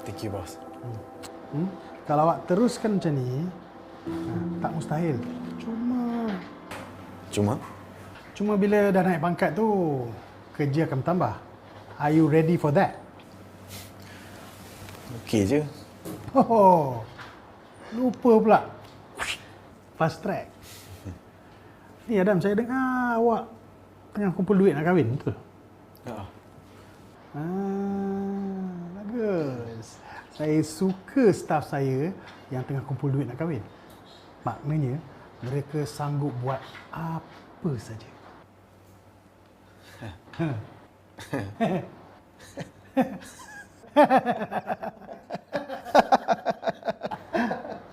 Thank you, bos. Kalau awak teruskan macam ni, tak mustahil. Cuma bila dah naik pangkat tu, kerja akan bertambah. Are you ready for that? Okey je. Oh, lupa pula. Fast track. Ni Adam, saya dengar awak tengah kumpul duit nak kahwin, betul? Ya. Bagus. Saya suka staf saya yang tengah kumpul duit nak kahwin. Maknanya, mereka sanggup buat apa saja.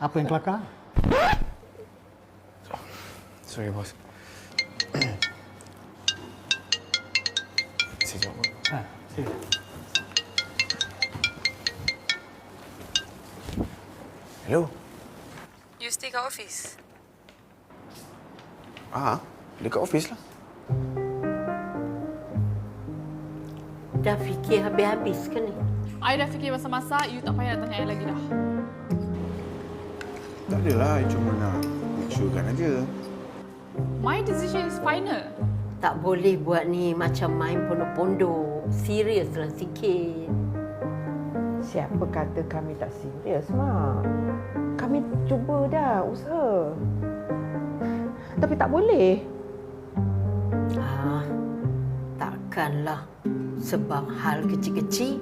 Apa yang kelakar? Sorry, bos. Saya jawab, bos. Sila. Hello? You stay kat office? Dekat office lah. Dah fikir habis-habis ke ni? I dah fikir masa-masa, you tak payah nak tanya I lagi dah. Tak adalah, I cuma nak make sure kan aja. My decision is final. Tak boleh buat ni macam main pondok-pondok. Seriuslah sikit. Siapa kata kami tak serius, Mak? Kami cuba dah usaha. Tapi tak boleh. Takkanlah sebab hal kecil-kecil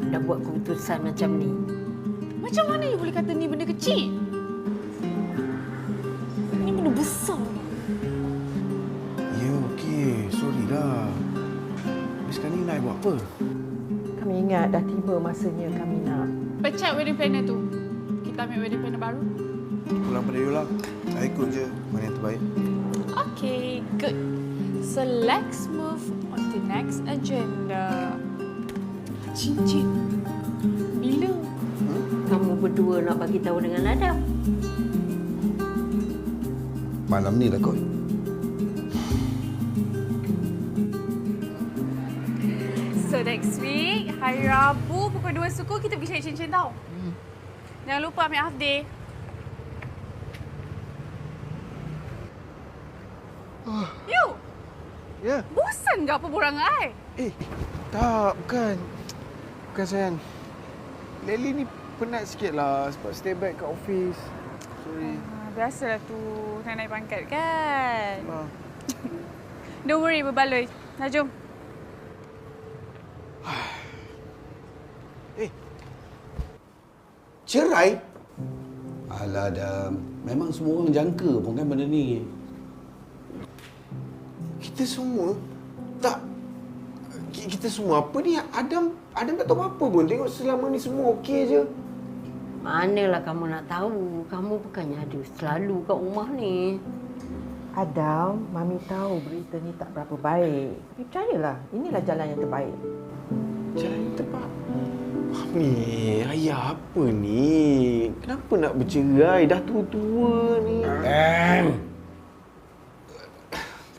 dah buat keputusan macam ni. Macam mana you boleh kata ni benda kecil? Ni benda besar. Ya, okey. Sorry lah. Habis sekarang ni nak buat apa? Kami ingat dah tiba masanya kami nak. Pecat wedding planner tu. Kita ambil wedding planner baru. Pulang pada you lah. I ikut je mana yang terbaik. Okay, good. So let's move on to next agenda. Cincin. Bila? Kamu berdua nak bagi tahu dengan Adam. Malam ni lah kot. So next week, hari Rabu pukul 2 suku kita pergi cari cincin tau. Jangan lupa ambil half day. You! Ya. Bosan ke apa borang I? Tak, bukan. Bukan sayang. Lately ni penat sikit lah sebab stay back kat office. Sorry. Biasalah tu, naik pangkat kan? Ah. Don't worry, berbaloi. Dah jom. Cerai? Alah dah. Memang semua orang jangka pun kan benda ni. Kita semua tak kita semua apa ni Adam tak tahu apa pun. Tengok selama ni semua okey je. Manalah kamu nak tahu. Kamu bukannya ada selalu kat rumah ni. Adam, Mami tahu berita ni tak berapa baik. Tapi percayalah, inilah jalan yang terbaik. Jalan yang tepat. Mami, ayah apa ni? Kenapa nak bercerai? Dah tua-tua ni.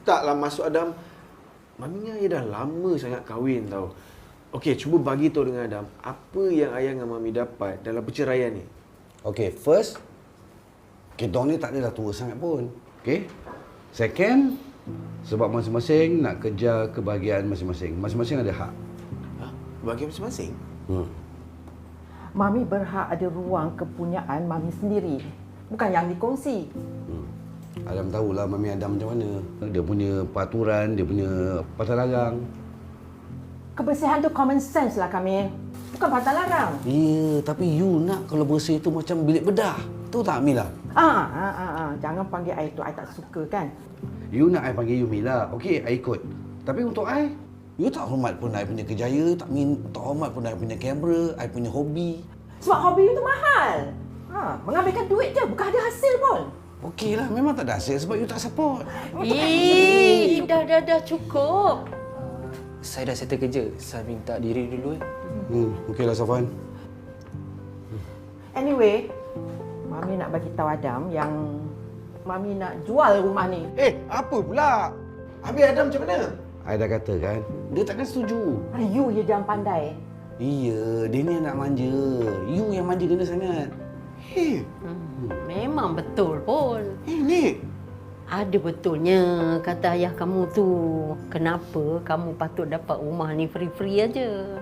Taklah masuk Adam. Mami dengan ayah dah lama sangat kahwin tau. Okey, cuba bagi tahu dengan Adam apa yang ayah dengan Mami dapat dalam perceraian ni. Okay, first, kita ni tak adalah tua sangat pun. Okay? Second, sebab masing-masing nak kejar kebahagiaan masing-masing. Masing-masing ada hak. Bagi masing-masing? Mami berhak ada ruang kepunyaan Mami sendiri. Bukan yang dikongsi. Adam tahulah Mami Adam macam mana. Dia punya peraturan, dia punya patah larang. Kebersihan tu common sense lah kami. Bukan patah larang. Ya, tapi you nak kalau bersih tu macam bilik bedah. Tahu tak Mila? Jangan panggil I tu. I tak suka kan. You nak I panggil you Mila. Okey, I ikut. Tapi untuk I, you tak hormat pun I punya kerjaya, tak hormat pun I punya kamera, I punya hobi. Sebab hobi you tu mahal. Mengambilkan duit je, bukan ada hasil pun. Okeylah, memang tak ada hasil sebab you tak support. Dah cukup. Saya dah settle kerja. Saya minta diri dulu. Okeylah Safwan. Anyway, Mami nak bagi tahu Adam yang Mami nak jual rumah ni. Apa pula? Habis Adam macam mana? I dah kata kan, dia takkan setuju. You je jangan pandai. Iya, dia ni anak manja. You yang manja kena sangat. Hei, Memang betul pun. Nik. Ada betulnya kata ayah kamu tu. Kenapa kamu patut dapat rumah ni free-free aja?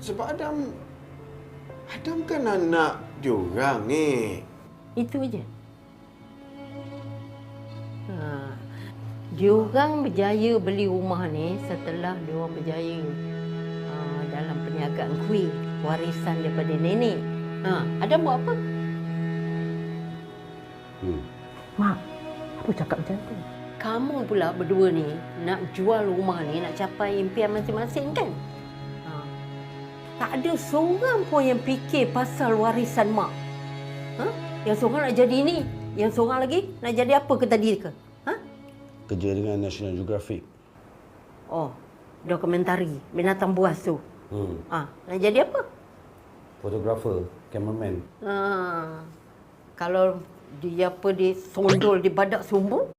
Sebab Adam kan anak diorang ni. Itu aja. Diorang berjaya beli rumah ni setelah diorang berjaya dalam perniagaan kuih warisan daripada nenek. Adam buat apa? Mak, apa cakap macam tu? Kamu pula berdua ni nak jual rumah ni, nak capai impian masing-masing kan? Tak ada seorang pun yang fikir pasal warisan mak. Yang seorang nak jadi ni, yang seorang lagi nak jadi apa ke tadi ke? Kerja dengan National Geographic. Oh, dokumentari binatang buas tu. Nak jadi apa? Fotografer, cameraman. Kalau dia sondol di badak sumbu,